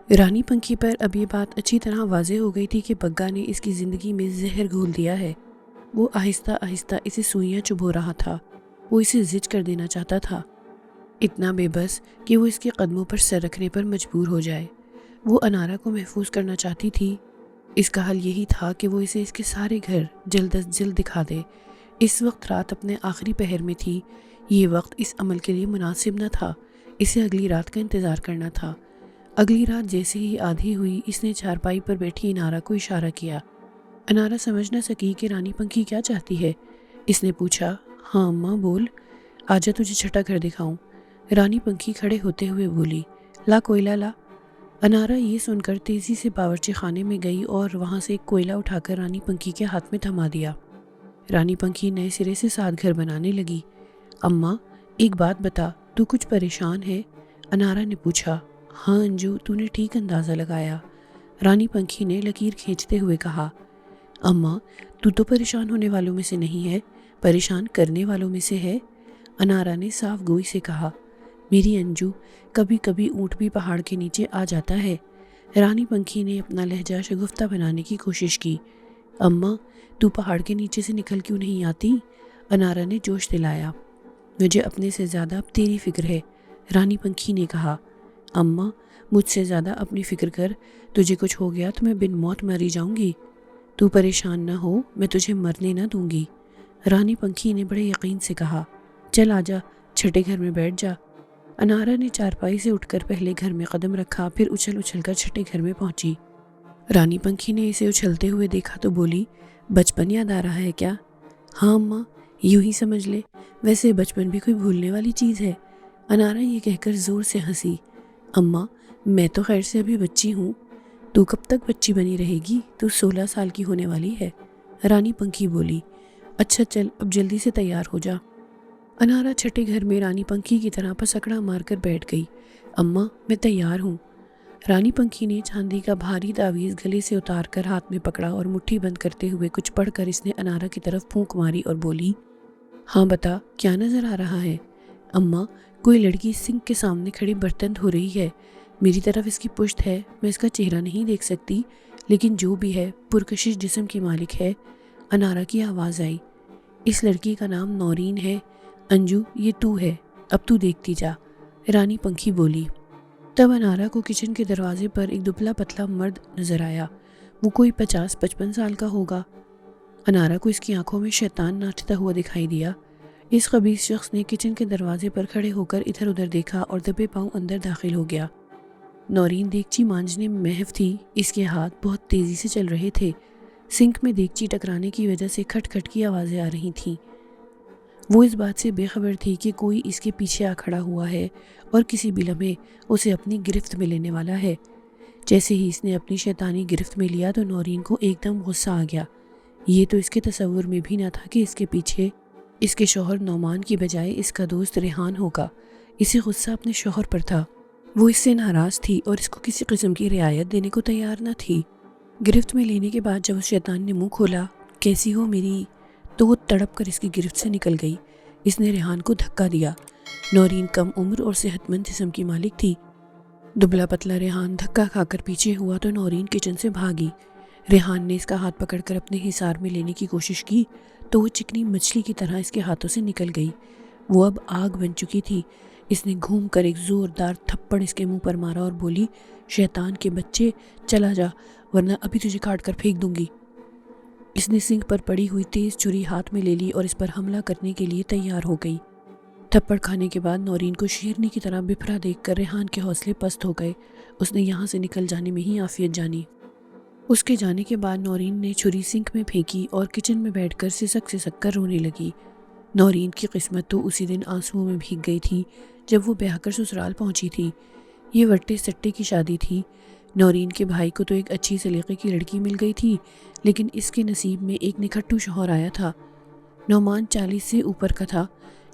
رانی پنکھی پر اب یہ بات اچھی طرح واضح ہو گئی تھی کہ بگا نے اس کی زندگی میں زہر گھول دیا ہے۔ وہ آہستہ آہستہ اسے سوئیاں چبھو رہا تھا۔ وہ اسے زج کر دینا چاہتا تھا، اتنا بے بس کہ وہ اس کے قدموں پر سر رکھنے پر مجبور ہو جائے۔ وہ انارا کو محفوظ کرنا چاہتی تھی۔ اس کا حل یہی تھا کہ وہ اسے اس کے سارے گھر جلد از جلد دکھا دے۔ اس وقت رات اپنے آخری پہر میں تھی۔ یہ وقت اس عمل کے لیے مناسب نہ تھا۔ اسے اگلی رات کا انتظار کرنا تھا۔ اگلی رات جیسے ہی آدھی ہوئی، اس نے چارپائی پر بیٹھی انارا کو اشارہ کیا۔ انارا سمجھ نہ سکی کہ رانی پنکھی کیا چاہتی ہے۔ اس نے پوچھا، ہاں اماں بول، آجا تجھے چھٹا گھر دکھاؤں۔ رانی پنکھی کھڑے ہوتے ہوئے بولی، لا کوئلہ لا۔ انارا یہ سن کر تیزی سے باورچی خانے میں گئی اور وہاں سے ایک کوئلہ اٹھا کر رانی پنکھی کے ہاتھ میں تھما دیا۔ رانی پنکھی نئے سرے سے ساتھ گھر بنانے لگی۔ اماں ایک بات بتا، تو کچھ پریشان ہے؟ انارا نے پوچھا۔ ہاں انجو، تو نے ٹھیک اندازہ لگایا، رانی پنکھی نے لکیر کھینچتے ہوئے کہا۔ اماں تو پریشان ہونے والوں میں سے نہیں ہے، پریشان کرنے والوں میں سے ہے، انارا نے صاف گوئی سے کہا۔ میری انجو، کبھی کبھی اونٹ بھی پہاڑ کے نیچے آ جاتا ہے۔ رانی پنکھی نے اپنا لہجہ شگفتہ بنانے کی کوشش کی۔ اماں تو پہاڑ کے نیچے سے نکل کیوں نہیں آتی؟ انارا نے جوش دلایا۔ مجھے اپنے سے زیادہ اب تیری فکر ہے، رانی پنکھی نے کہا۔ اماں مجھ سے زیادہ اپنی فکر کر، تجھے کچھ ہو گیا تو میں بن موت مری جاؤں گی۔ تو پریشان نہ ہو، میں تجھے مرنے نہ دوں گی، رانی پنکھی نے بڑے یقین سے کہا۔ چل آجا، چھٹے گھر میں بیٹھ جا۔ انارا نے چارپائی سے اٹھ کر پہلے گھر میں قدم رکھا، پھر اچھل اچھل کر چھٹے گھر میں پہنچی۔ رانی پنکھی نے اسے اچھلتے ہوئے دیکھا تو بولی، بچپن یاد آ رہا ہے کیا؟ ہاں اماں، یوں ہی سمجھ لے، ویسے بچپن بھی کوئی بھولنے والی چیز ہے، انارا یہ کہہ کر زور سے ہنسی۔ اماں میں تو خیر سے ابھی بچی ہوں، تو کب تک بچی بنی رہے گی؟ تو 16 سال کی ہونے والی ہے، رانی پنکھی بولی۔ اچھا چل اب جلدی سے تیار ہو جا۔ انارا چھٹے گھر میں رانی پنکھی کی طرح پسکڑا مار کر بیٹھ گئی۔ اماں میں تیار ہوں۔ رانی پنکھی نے چاندی کا بھاری تعویذ گلے سے اتار کر ہاتھ میں پکڑا اور مٹھی بند کرتے ہوئے کچھ پڑھ کر اس نے انارا کی طرف پھونک ماری اور بولی، ہاں بتا کیا نظر آ رہا ہے؟ اماں کوئی لڑکی سنک کے سامنے کھڑی برتن دھو رہی ہے، میری طرف اس کی پشت ہے، میں اس کا چہرہ نہیں دیکھ سکتی، لیکن جو بھی ہے پرکشش جسم کی مالک ہے، انارا کی آواز آئی۔ اس لڑکی کا نام نورین ہے، انجو یہ تو ہے، اب تو دیکھتی جا، رانی پنکھی بولی۔ تب انارا کو کچن کے دروازے پر ایک دبلا پتلا مرد نظر آیا۔ وہ کوئی 50-55 سال کا ہوگا۔ انارا کو اس کی آنکھوں میں شیطان ناچتا ہوا دکھائی دیا۔ اس خبیث شخص نے کچن کے دروازے پر کھڑے ہو کر ادھر ادھر دیکھا اور دبے پاؤں اندر داخل ہو گیا۔ نورین دیگچی مانجنے میں محو تھی، اس کے ہاتھ بہت تیزی سے چل رہے تھے۔ سنک میں دیگچی ٹکرانے کی وجہ سے کھٹ کھٹ کی آوازیں آ رہی تھیں۔ وہ اس بات سے بے خبر تھی کہ کوئی اس کے پیچھے آ کھڑا ہوا ہے اور کسی بھی لمحے اسے اپنی گرفت میں لینے والا ہے۔ جیسے ہی اس نے اپنی شیطانی گرفت میں لیا تو نورین کو ایک دم غصہ آ گیا۔ یہ تو اس کے تصور میں بھی نہ تھا کہ اس کے پیچھے اس کے شوہر نعمان کی بجائے اس کا دوست ریحان ہوگا۔ اسے غصہ اپنے شوہر پر تھا۔ وہ اس سے ناراض تھی اور اس کو کسی قسم کی رعایت دینے کو تیار نہ تھی۔ گرفت میں لینے کے بعد جب اس شیطان نے منہ کھولا، کیسی ہو میری، تو وہ تڑپ کر اس کی گرفت سے نکل گئی۔ اس نے ریحان کو دھکا دیا۔ نورین کم عمر اور صحت مند جسم کی مالک تھی۔ دبلا پتلا ریحان دھکا کھا کر پیچھے ہوا تو نورین کچن سے بھاگی۔ ریحان نے اس کا ہاتھ پکڑ کر اپنے حصار میں لینے کی کوشش کی تو وہ چکنی مچھلی کی طرح اس کے ہاتھوں سے نکل گئی۔ وہ اب آگ بن چکی تھی۔ اس نے گھوم کر ایک زوردار تھپڑ اس کے منہ پر مارا اور بولی، شیطان کے بچے چلا جا ورنہ ابھی تجھے کاٹ کر پھینک دوں گی۔ اس نے سنک پر پڑی ہوئی تیز چھری ہاتھ میں لے لی اور اس پر حملہ کرنے کے لیے تیار ہو گئی۔ تھپڑ کھانے کے بعد نورین کو شیرنی کی طرح بپھرا دیکھ کر ریحان کے حوصلے پست ہو گئے۔ اس نے یہاں سے نکل جانے میں ہی عافیت جانی۔ اس کے جانے کے بعد نورین نے چھری سنک میں پھینکی اور کچن میں بیٹھ کر سسک کر رونے لگی۔ نورین کی قسمت تو اسی دن آنسوؤں میں بھیگ گئی تھی جب وہ بیاہ کر سسرال پہنچی تھی۔ یہ وٹے سٹے کی شادی تھی۔ نورین کے بھائی کو تو ایک اچھی سلیقے کی لڑکی مل گئی تھی، لیکن اس کے نصیب میں ایک نکھٹو شوہر آیا تھا۔ نعمان 40 سے اوپر کا تھا،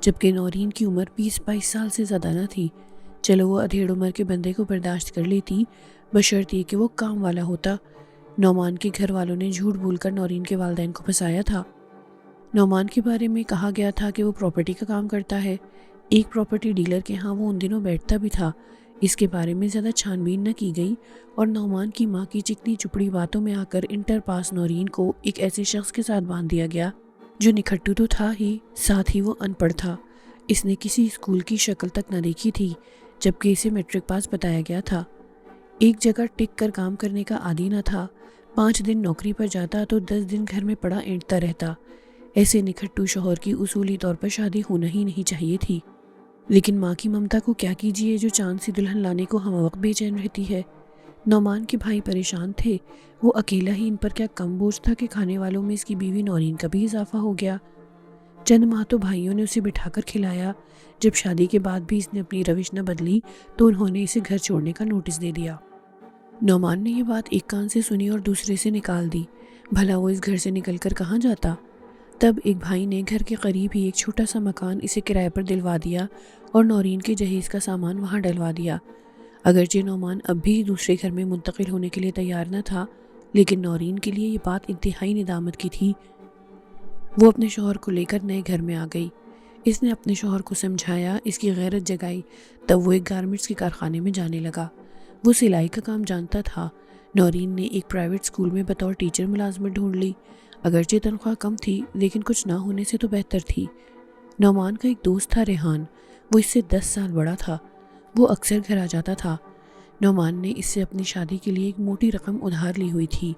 جبکہ نورین کی عمر 20-22 سال سے زیادہ نہ تھی۔ چلو وہ ادھیڑ عمر کے بندے کو برداشت کر لیتی، بشرطیہ کہ وہ کام والا ہوتا۔ نعمان کے گھر والوں نے جھوٹ بول کر نورین کے والدین کو پھنسایا تھا۔ نعمان کے بارے میں کہا گیا تھا کہ وہ پراپرٹی کا کام کرتا ہے۔ ایک پراپرٹی ڈیلر کے ہاں وہ ان دنوں بیٹھتا بھی تھا۔ اس کے بارے میں زیادہ چھان بین نہ کی گئی اور نعمان کی ماں کی چکنی چپڑی باتوں میں آ کر انٹر پاس نورین کو ایک ایسے شخص کے ساتھ باندھ دیا گیا جو نکھٹو تو تھا ہی، ساتھ ہی وہ ان پڑھ تھا۔ اس نے کسی اسکول کی شکل تک نہ دیکھی تھی، جبکہ اسے میٹرک پاس بتایا گیا تھا۔ ایک جگہ ٹک کر کام کرنے کا عادی نہ تھا، 5 دن نوکری پر جاتا تو 10 دن گھر میں پڑا اینٹتا رہتا۔ ایسے نکھٹو شوہر کی اصولی طور پر شادی ہونا ہی نہیں چاہیے تھی، لیکن ماں کی ممتا کو کیا کیجیے جو چاند سی دلہن لانے کو ہم وقت بے چین رہتی ہے۔ نعمان کے بھائی پریشان تھے، وہ اکیلا ہی ان پر کیا کم بوجھ تھا کہ کھانے والوں میں اس کی بیوی نورین کا بھی اضافہ ہو گیا۔ چند ماہ تو بھائیوں نے اسے بٹھا کر کھلایا، جب شادی کے بعد بھی اس نے اپنی روش نہ بدلی تو انہوں نے اسے گھر چھوڑنے کا نوٹس دے دیا۔ نعمان نے یہ بات ایک کان سے سنی اور دوسرے سے نکال دی، بھلا وہ اس گھر سے نکل کر کہاں جاتا؟ تب ایک بھائی نے گھر کے قریب ہی ایک چھوٹا سا مکان اسے کرائے پر دلوا دیا اور نورین کے جہیز کا سامان وہاں ڈلوا دیا۔ اگرچہ نعمان اب بھی دوسرے گھر میں منتقل ہونے کے لیے تیار نہ تھا، لیکن نورین کے لیے یہ بات انتہائی ندامت کی تھی۔ وہ اپنے شوہر کو لے کر نئے گھر میں آ گئی۔ اس نے اپنے شوہر کو سمجھایا، اس کی غیرت جگائی، تب وہ ایک گارمنٹس کے کارخانے میں جانے لگا۔ وہ سلائی کا کام جانتا تھا۔ نورین نے ایک پرائیویٹ اسکول میں بطور ٹیچر ملازمت ڈھونڈ لی، اگرچہ تنخواہ کم تھی لیکن کچھ نہ ہونے سے تو بہتر تھی۔ نعمان کا ایک دوست تھا ریحان، وہ اس سے 10 سال بڑا تھا۔ وہ اکثر گھر آ جاتا تھا۔ نعمان نے اس سے اپنی شادی کے لیے ایک موٹی رقم ادھار لی ہوئی تھی۔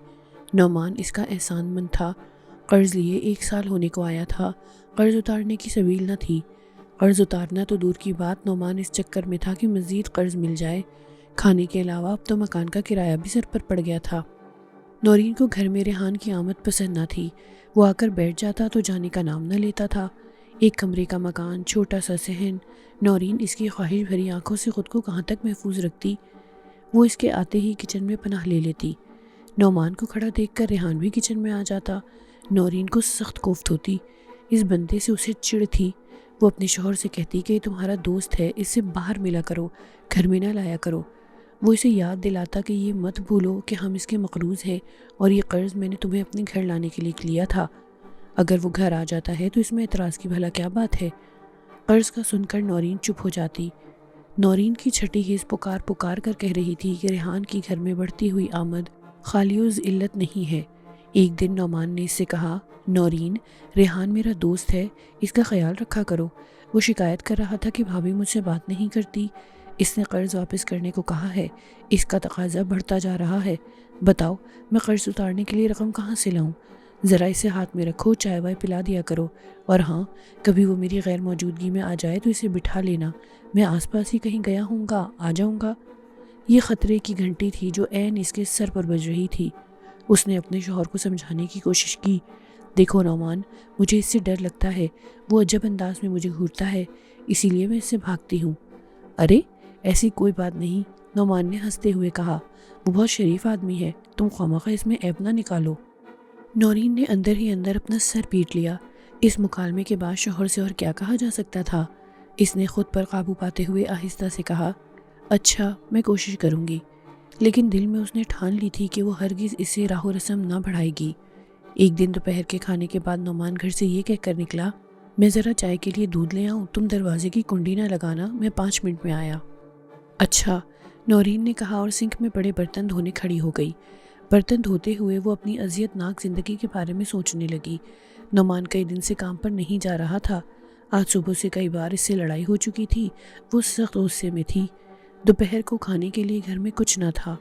نعمان اس کا احسان مند تھا۔ قرض لیے 1 سال ہونے کو آیا تھا، قرض اتارنے کی سبیل نہ تھی۔ قرض اتارنا تو دور کی بات، نعمان اس چکر میں تھا کہ مزید قرض مل جائے۔ کھانے کے علاوہ اب تو مکان کا کرایہ بھی سر پر پڑ گیا تھا۔ نورین کو گھر میں ریحان کی آمد پسند نہ تھی۔ وہ آ کر بیٹھ جاتا تو جانے کا نام نہ لیتا تھا۔ ایک کمرے کا مکان، چھوٹا سا صحن، نورین اس کی خواہش بھری آنکھوں سے خود کو کہاں تک محفوظ رکھتی۔ وہ اس کے آتے ہی کچن میں پناہ لے لیتی۔ نعمان کو کھڑا دیکھ کر ریحان بھی کچن میں آ جاتا۔ نورین کو سخت کوفت ہوتی، اس بندے سے اسے چڑ تھی۔ وہ اپنے شوہر سے کہتی کہ یہ تمہارا دوست ہے، اس سے باہر ملا کرو، گھر میں نہ لایا کرو۔ وہ اسے یاد دلاتا کہ یہ مت بھولو کہ ہم اس کے مقروض ہیں اور یہ قرض میں نے تمہیں اپنے گھر لانے کے لیے لیا تھا۔ اگر وہ گھر آ جاتا ہے تو اس میں اعتراض کی بھلا کیا بات ہے؟ قرض کا سن کر نورین چپ ہو جاتی۔ نورین کی چھٹی حس پکار پکار کر کہہ رہی تھی کہ ریحان کی گھر میں بڑھتی ہوئی آمد خالی و ذلت نہیں ہے۔ ایک دن نعمان نے اس سے کہا، نورین، ریحان میرا دوست ہے، اس کا خیال رکھا کرو۔ وہ شکایت کر رہا تھا کہ بھابھی مجھ سے بات نہیں کرتی، اس نے قرض واپس کرنے کو کہا ہے، اس کا تقاضا بڑھتا جا رہا ہے۔ بتاؤ میں قرض اتارنے کے لیے رقم کہاں سے لاؤں؟ ذرا اسے ہاتھ میں رکھو، چائے وائے پلا دیا کرو، اور ہاں کبھی وہ میری غیر موجودگی میں آ جائے تو اسے بٹھا لینا، میں آس پاس ہی کہیں گیا ہوں گا، آ جاؤں گا۔ یہ خطرے کی گھنٹی تھی جو عین اس کے سر پر بج رہی تھی۔ اس نے اپنے شوہر کو سمجھانے کی کوشش کی، دیکھو نعمان، مجھے اس سے ڈر لگتا ہے، وہ عجب انداز میں مجھے گھورتا ہے، اسی لیے میں اس سے بھاگتی ہوں۔ ارے ایسی کوئی بات نہیں، نعمان نے ہنستے ہوئے کہا، وہ بہت شریف آدمی ہے، تم خوامخواہ اس میں عیب نہ نکالو۔ نورین نے اندر ہی اندر اپنا سر پیٹ لیا۔ اس مکالمے کے بعد شوہر سے اور کیا کہا جا سکتا تھا؟ اس نے خود پر قابو پاتے ہوئے آہستہ سے کہا، اچھا میں کوشش کروں گی، لیکن دل میں اس نے ٹھان لی تھی کہ وہ ہرگز اسے راہ و رسم نہ بڑھائے گی۔ ایک دن دوپہر کے کھانے کے بعد نعمان گھر سے یہ کہہ کر نکلا، میں ذرا چائے کے لیے دودھ لے آؤں، تم دروازے کی کنڈی نہ لگانا، میں 5 منٹ میں آیا۔ اچھا، نورین نے کہا اور سنک میں پڑے برتن دھونے کھڑی ہو گئی۔ برتن دھوتے ہوئے وہ اپنی اذیت ناک زندگی کے بارے میں سوچنے لگی۔ نعمان کئی دن سے کام پر نہیں جا رہا تھا۔ آج صبح سے کئی بار اس سے لڑائی ہو چکی تھی۔ وہ سخت غصے میں تھی۔ دوپہر کو کھانے کے لیے گھر میں کچھ نہ تھا۔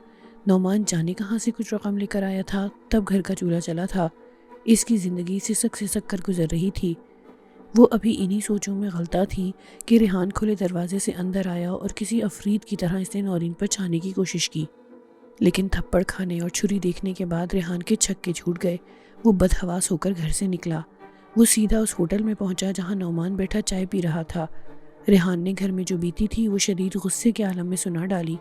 نعمان جانے کہاں سے کچھ رقم لے کر آیا تھا، تب گھر کا چولہا چلا تھا۔ اس کی زندگی سسک کر گزر رہی تھی۔ وہ ابھی انہی سوچوں میں غلطہ تھی کہ ریحان کھلے دروازے سے اندر آیا اور کسی عفریت کی طرح اس نے نورین پر چھانے کی کوشش کی، لیکن تھپڑ کھانے اور چھری دیکھنے کے بعد ریحان کے چھکے چھوٹ گئے۔ وہ بدحواس ہو کر گھر سے نکلا۔ وہ سیدھا اس ہوٹل میں پہنچا جہاں نعمان بیٹھا چائے پی رہا تھا۔ ریحان نے گھر میں جو بیتی تھی وہ شدید غصے کے عالم میں سنا ڈالی۔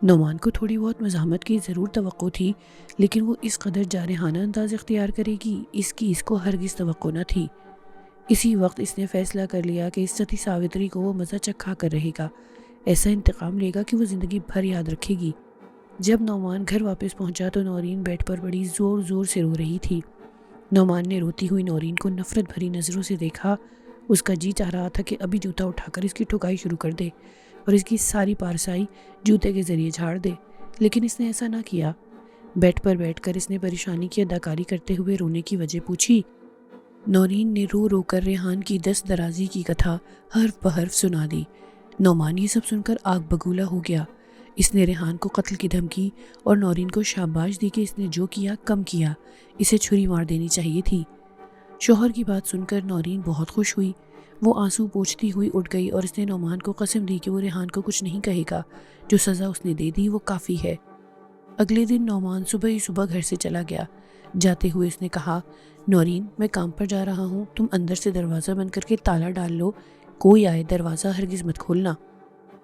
نعمان کو تھوڑی بہت مزاحمت کی ضرور توقع تھی، لیکن وہ اس قدر جارحانہ انداز اختیار کرے گی اس کو ہرگز توقع نہ تھی۔ اسی وقت اس نے فیصلہ کر لیا کہ اس ستی ساوتری کو وہ مزہ چکھا کر رہے گا، ایسا انتقام لے گا کہ وہ زندگی بھر یاد رکھے گی۔ جب نعمان گھر واپس پہنچا تو نورین بیڈ پر بڑی زور زور سے رو رہی تھی۔ نعمان نے روتی ہوئی نورین کو نفرت بھری نظروں سے دیکھا۔ اس کا جی چاہ رہا تھا کہ ابھی جوتا اٹھا کر اس کی ٹھکائی شروع کر دے۔ اور اس کی ساری پارسائی جوتے کے ذریعے جھاڑ دے، لیکن اس نے ایسا نہ کیا۔ بیڈ پر بیٹھ کر اس نے پریشانی کی اداکاری کرتے ہوئے رونے کی وجہ پوچھی۔ نورین نے رو رو کر ریحان کی دست درازی کی کتھا حرف بحرف سنا دی۔ نعمان یہ سب سن کر آگ بگولا ہو گیا۔ اس نے ریحان کو قتل کی دھمکی اور نورین کو شاباش دی کہ اس نے جو کیا کم کیا، اسے چھری مار دینی چاہیے تھی۔ شوہر کی بات سن کر نورین بہت خوش ہوئی۔ وہ آنسو پوچھتی ہوئی اٹھ گئی اور اس نے نعمان کو قسم دی کہ وہ ریحان کو کچھ نہیں کہے گا، جو سزا اس نے دے دی وہ کافی ہے۔ اگلے دن نعمان صبح ہی صبح گھر سے چلا گیا۔ جاتے ہوئے اس نے کہا، نورین میں کام پر جا رہا ہوں، تم اندر سے دروازہ بند کر کے تالا ڈال لو، کوئی آئے دروازہ ہرگز مت کھولنا۔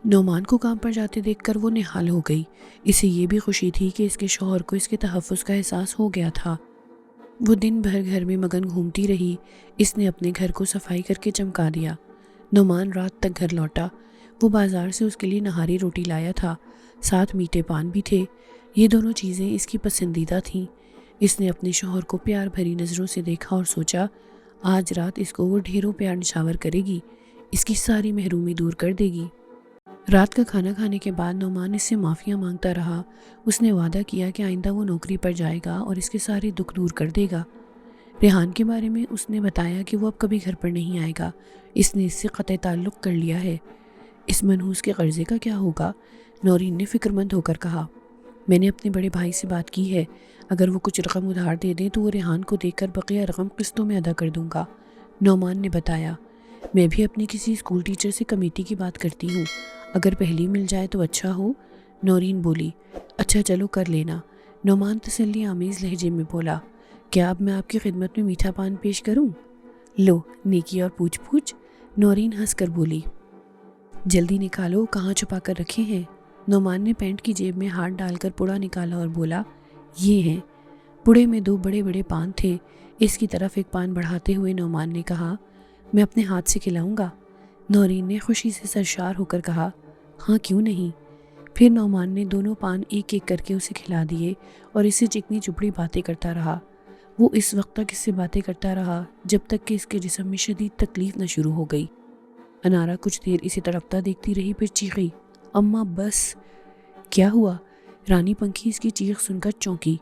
نعمان کو کام پر جاتے دیکھ کر وہ نہال ہو گئی۔ اسے یہ بھی خوشی تھی کہ اس کے شوہر کو اس کے تحفظ کا احساس ہو گیا تھا۔ وہ دن بھر گھر میں مگن گھومتی رہی۔ اس نے اپنے گھر کو صفائی کر کے چمکا دیا۔ نعمان رات تک گھر لوٹا۔ وہ بازار سے اس کے لیے نہاری روٹی لایا تھا، ساتھ میٹھے پان بھی تھے۔ یہ دونوں چیزیں اس کی پسندیدہ تھیں۔ اس نے اپنے شوہر کو پیار بھری نظروں سے دیکھا اور سوچا، آج رات اس کو وہ ڈھیروں پیار نشاور کرے گی، اس کی ساری محرومی دور کر دے گی۔ رات کا کھانا کھانے کے بعد نعمان اس سے معافیاں مانگتا رہا۔ اس نے وعدہ کیا کہ آئندہ وہ نوکری پر جائے گا اور اس کے سارے دکھ دور کر دے گا۔ ریحان کے بارے میں اس نے بتایا کہ وہ اب کبھی گھر پر نہیں آئے گا، اس نے اس سے قطع تعلق کر لیا ہے۔ اس منحوس کے قرضے کا کیا ہوگا؟ نورین نے فکر مند ہو کر کہا، میں نے اپنے بڑے بھائی سے بات کی ہے، اگر وہ کچھ رقم ادھار دے دیں تو وہ ریحان کو دے کر بقیہ رقم قسطوں میں ادا کر دوں گا۔ نعمان نے بتایا، میں بھی اپنی کسی اسکول ٹیچر سے کمیٹی کی بات کرتی ہوں، اگر پہلی مل جائے تو اچھا ہو۔ نورین بولی، اچھا چلو کر لینا۔ نعمان تسلی آمیز لہجے میں بولا، کیا اب میں آپ کی خدمت میں میٹھا پان پیش کروں؟ لو، نیکی اور پوچھ پوچھ۔ نورین ہنس کر بولی، جلدی نکالو، کہاں چھپا کر رکھے ہیں؟ نعمان نے پینٹ کی جیب میں ہاتھ ڈال کر پڑا نکالا اور بولا، یہ ہیں۔ پڑے میں 2 بڑے بڑے پان تھے۔ اس کی طرف ایک پان بڑھاتے ہوئے نعمان نے کہا، میں اپنے ہاتھ سے کھلاؤں گا۔ نورین نے خوشی سے سرشار ہو کر کہا، ہاں کیوں نہیں۔ پھر نعمان نے دونوں پان ایک ایک کر کے اسے کھلا دیے اور اسے چکنی چپڑی باتیں کرتا رہا۔ وہ اس وقت تک اس سے باتیں کرتا رہا جب تک کہ اس کے جسم میں شدید تکلیف نہ شروع ہو گئی۔ انارا کچھ دیر اسے تڑپتا دیکھتی رہی، پھر چیخی، اماں بس۔ کیا ہوا؟ رانی پنکھی اس کی چیخ سن کر چونکی۔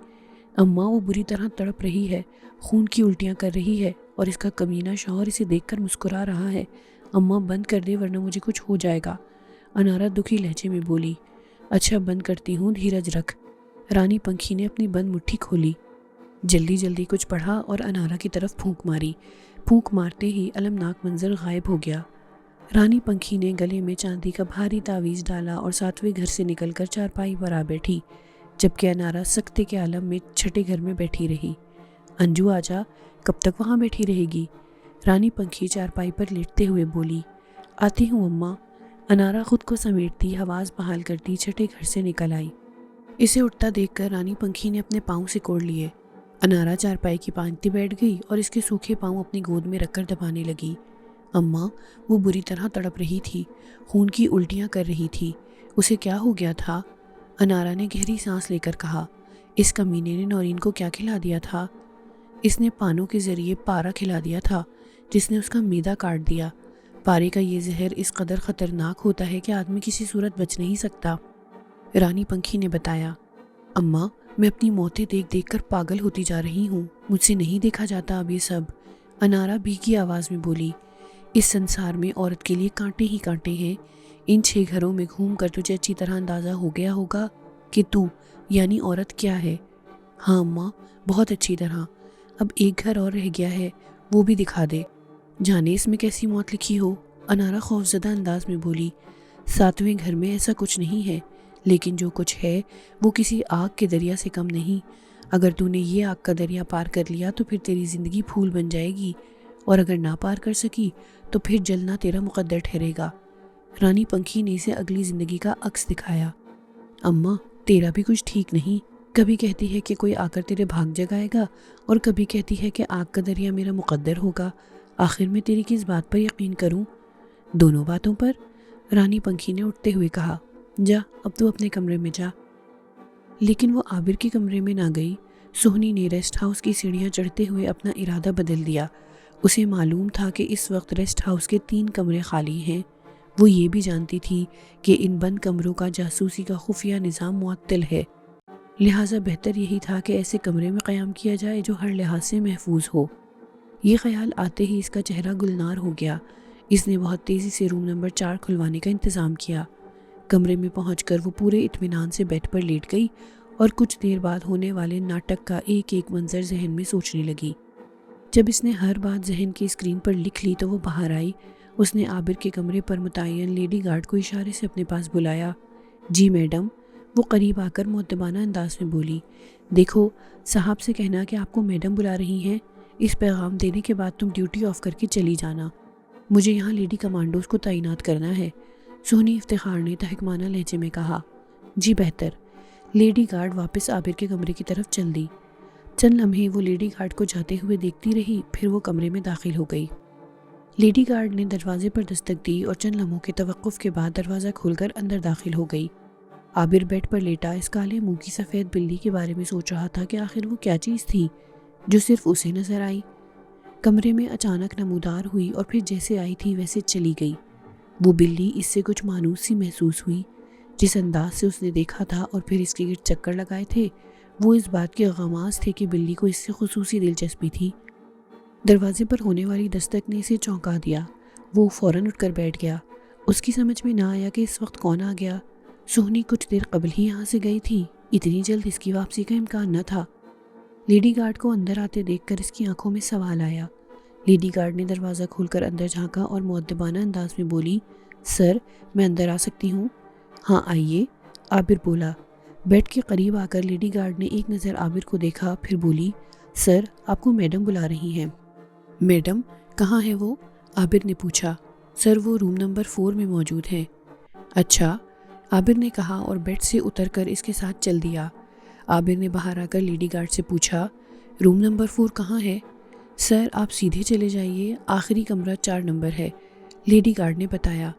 اماں وہ بری طرح تڑپ رہی ہے، خون کی الٹیاں کر رہی ہے اور اس کا کمینہ شوہر اسے دیکھ کر مسکرا رہا ہے۔ اماں بند کر دے ورنہ مجھے کچھ ہو جائے گا۔ انارا دکھی لہجے میں بولی، اچھا بند کرتی ہوں، دھیرج رکھ۔ رانی پنکھی نے اپنی بند مٹھی کھولی، جلدی جلدی کچھ پڑھا اور انارا کی طرف پھونک ماری۔ پھونک مارتے ہی المناک منظر غائب ہو گیا۔ رانی پنکھی نے گلے میں چاندی کا بھاری تعویذ ڈالا اور 7ویں گھر سے نکل کر چارپائی پر آ بیٹھی، جبکہ انارا سکتے کے عالم میں چھٹے گھر میں بیٹھی رہی۔ انجو آجا، کب تک وہاں بیٹھی رہے گی؟ رانی پنکھی چارپائی پر لیٹتے ہوئے بولی، آتی ہوں اماں۔ انارا خود کو سمیٹتی، حواس بحال کرتی چھٹے گھر سے نکل آئی۔ اسے اٹھتا دیکھ کر رانی پنکھی نے اپنے پاؤں سے کوڑ لیے۔ انارا چارپائی کی پانتی بیٹھ گئی اور اس کے سوکھے پاؤں اپنی گود میں رکھ کر دبانے لگی۔ اماں وہ بری طرح تڑپ رہی تھی، خون کی الٹیاں کر رہی تھی، اسے کیا ہو گیا تھا؟ انارا نے گہری سانس لے کر کہا، اس کمینے نے نورین کو کیا کھلا دیا تھا؟ اس نے پانوں کے ذریعے پارا کھلا دیا تھا، جس نے اس کا معدہ کاٹ دیا۔ پارے کا یہ زہر اس قدر خطرناک ہوتا ہے کہ آدمی کسی صورت بچ نہیں سکتا۔ رانی پنکھی نے بتایا، اماں میں اپنی موتیں دیکھ دیکھ کر پاگل ہوتی جا رہی ہوں، مجھ سے نہیں دیکھا جاتا اب یہ سب۔ انارا بھیگی آواز میں بولی، اس سنسار میں عورت کے لیے کانٹے ہی کانٹے ہیں۔ ان 6 گھروں میں گھوم کر تجھے اچھی طرح اندازہ ہو گیا ہوگا کہ تو یعنی عورت کیا ہے۔ ہاں اماں، بہت اچھی طرح۔ اب ایک گھر اور رہ گیا ہے، وہ بھی دکھا دے۔ جانے اس میں کیسی موت لکھی ہو؟ انارا خوفزدہ انداز میں بولی، 7ویں گھر میں ایسا کچھ نہیں ہے، لیکن جو کچھ ہے وہ کسی آگ کے دریا سے کم نہیں۔ اگر تو نے یہ آگ کا دریا پار کر لیا تو پھر تیری زندگی پھول بن جائے گی، اور اگر نہ پار کر سکی تو پھر جلنا تیرا مقدر ٹھہرے گا۔ رانی پنکھی نے اسے اگلی زندگی کا عکس دکھایا۔ اماں تیرا بھی کچھ ٹھیک نہیں، کبھی کہتی ہے کہ کوئی آ کر تیرے بھاگ جگائے گا، اور کبھی کہتی ہے کہ آگ کا دریا میرا مقدر ہوگا۔ آخر میں تیری کس بات پر یقین کروں؟ دونوں باتوں پر، رانی پنکھی نے اٹھتے ہوئے کہا، جا اب تو اپنے کمرے میں جا۔ لیکن وہ عابر کے کمرے میں نہ گئی۔ سہنی نے ریسٹ ہاؤس کی سیڑھیاں چڑھتے ہوئے اپنا ارادہ بدل دیا۔ اسے معلوم تھا کہ اس وقت ریسٹ ہاؤس کے 3 کمرے خالی ہیں۔ وہ یہ بھی جانتی تھی کہ ان بند کمروں کا جاسوسی کا خفیہ نظام معطل ہے، لہٰذا بہتر یہی تھا کہ ایسے کمرے میں قیام کیا جائے جو ہر لحاظ سے محفوظ ہو۔ یہ خیال آتے ہی اس کا چہرہ گلنار ہو گیا۔ اس نے بہت تیزی سے روم نمبر 4 کھلوانے کا انتظام کیا۔ کمرے میں پہنچ کر وہ پورے اطمینان سے بیڈ پر لیٹ گئی اور کچھ دیر بعد ہونے والے ناٹک کا ایک ایک منظر ذہن میں سوچنے لگی۔ جب اس نے ہر بات ذہن کی اسکرین پر لکھ لی تو وہ باہر آئی۔ اس نے عابر کے کمرے پر متعین لیڈی گارڈ کو اشارے سے اپنے پاس بلایا۔ جی میڈم، وہ قریب آ کر مؤدبانہ انداز میں بولی۔ دیکھو، صاحب سے کہنا کہ آپ کو میڈم بلا رہی ہیں، اس پیغام دینے کے بعد تم ڈیوٹی آف کر کے چلی جانا، مجھے یہاں لیڈی کمانڈوز کو تعینات کرنا ہے، سہنی افتخار نے تحقمانہ لہجے میں کہا۔ جی بہتر۔ لیڈی گارڈ واپس عابر کے کمرے کی طرف چل دی۔ چند لمحے وہ لیڈی گارڈ کو جاتے ہوئے دیکھتی رہی، پھر وہ کمرے میں داخل ہو گئی۔ لیڈی گارڈ نے دروازے پر دستک دی اور چند لمحوں کے توقف کے بعد دروازہ کھول کر اندر داخل ہو گئی۔ عابر بیڈ پر لیٹا اس کالے منہ کی سفید بلی کے بارے میں سوچ رہا تھا کہ آخر وہ کیا چیز تھی جو صرف اسے نظر آئی۔ کمرے میں اچانک نمودار ہوئی اور پھر جیسے آئی تھی ویسے چلی گئی۔ وہ بلی اس سے کچھ مانوس سی محسوس ہوئی۔ جس انداز سے اس نے دیکھا تھا اور پھر اس کے گرد چکر لگائے تھے، وہ اس بات کے غماز تھے کہ بلی کو اس سے خصوصی دلچسپی تھی۔ دروازے پر ہونے والی دستک نے اسے چونکا دیا۔ وہ فوراً اٹھ کر بیٹھ گیا۔ اس کی سمجھ میں نہ آیا کہ اس وقت کون آ گیا۔ سہنی کچھ دیر قبل ہی یہاں سے گئی تھی، اتنی جلد اس کی واپسی کا امکان نہ تھا۔ لیڈی گارڈ کو اندر آتے دیکھ کر اس کی آنکھوں میں سوال آیا۔ لیڈی گارڈ نے دروازہ کھول کر اندر جھانکا اور مؤدبانہ انداز میں بولی، سر، میں اندر آ سکتی ہوں؟ ہاں آئیے، عابر بولا۔ بیڈ کے قریب آ کر لیڈی گارڈ نے ایک نظر عابر کو دیکھا، پھر بولی، سر، آپ کو میڈم بلا رہی ہیں۔ میڈم کہاں ہے وہ؟ عابر نے پوچھا۔ سر، وہ روم نمبر 4 میں موجود ہیں۔ اچھا، عابر نے کہا اور بیڈ سے اتر کر اس کے ساتھ چل دیا۔ عابر نے باہر آ کر لیڈی گارڈ سے پوچھا، روم نمبر 4 کہاں ہے؟ سر، آپ سیدھے چلے جائیے، آخری کمرہ 4 نمبر ہے، لیڈی گارڈ نے بتایا۔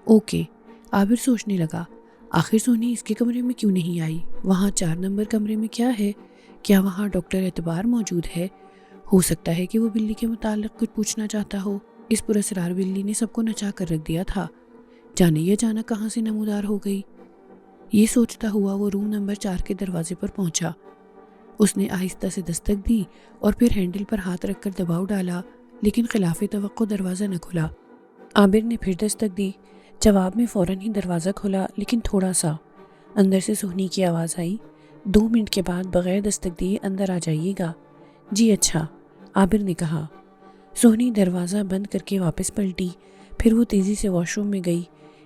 اوکے۔ عابر سوچنے لگا، آخر سونی اس کے کمرے میں کیوں نہیں آئی؟ وہاں 4 نمبر کمرے میں کیا ہے؟ کیا وہاں ڈاکٹر اعتبار موجود ہے؟ ہو سکتا ہے کہ وہ بلی کے متعلق کچھ پوچھنا چاہتا ہو۔ اس پراسرار بلی نے سب کو نچا کر رکھ دیا تھا، جانے یہ جانا کہاں سے نمودار ہو گئی۔ یہ سوچتا ہوا وہ روم نمبر 4 کے دروازے پر پہنچا۔ اس نے آہستہ سے دستک دی اور پھر ہینڈل پر ہاتھ رکھ کر دباؤ ڈالا، لیکن خلاف توقع دروازہ نہ کھلا۔ عابر نے پھر دستک دی، جواب میں فوراً ہی دروازہ کھلا، لیکن تھوڑا سا۔ اندر سے سہنی کی آواز آئی، 2 منٹ کے بعد بغیر دستک دیے اندر آ جائیے گا۔ جی اچھا، عابر نے کہا۔ سہنی دروازہ بند کر کے واپس پلٹی، پھر وہ تیزی سے واش روم میں گئی۔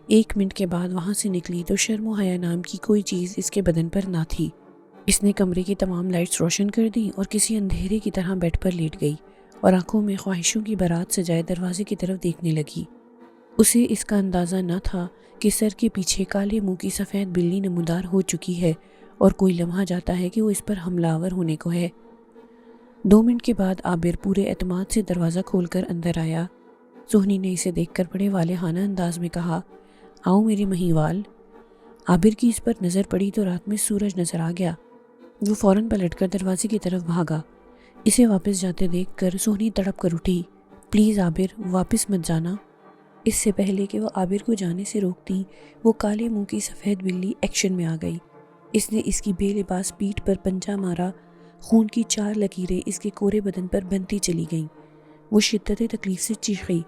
1 منٹ کے بعد وہاں سے نکلی تو شرم و حیا نام کی کوئی چیز اس کے بدن پر نہ تھی۔ اس نے کمرے کی تمام لائٹس روشن کر دی اور کسی اندھیرے کی طرح بیڈ پر لیٹ گئی اور آنکھوں میں خواہشوں کی بارات سجائے دروازے کی طرف دیکھنے لگی۔ اسے اس کا اندازہ نہ تھا کہ سر کے پیچھے کالے منہ کی سفید بلی نمودار ہو چکی ہے اور کوئی لمحہ جاتا ہے کہ وہ اس پر حملہ آور ہونے کو ہے۔ 2 منٹ کے بعد عابر پورے اعتماد سے دروازہ کھول کر اندر آیا۔ سہنی نے اسے دیکھ کر بڑے والہانہ انداز میں کہا، آؤ میرے مہیوال۔ عابر کی اس پر نظر پڑی تو رات میں سورج نظر آ گیا۔ وہ فوراً پلٹ کر دروازے کی طرف بھاگا۔ اسے واپس جاتے دیکھ کر سہنی تڑپ کر اٹھی، پلیز عابر، واپس مت جانا۔ اس سے پہلے کہ وہ عابر کو جانے سے روکتی، وہ کالے منہ کی سفید بلی ایکشن میں آ گئی۔ اس نے اس کی بے لباس پیٹھ پر پنجہ مارا، خون کی 4 لکیریں اس کے کورے بدن پر بنتی چلی گئیں۔ وہ شدت تکلیف سے چیخی۔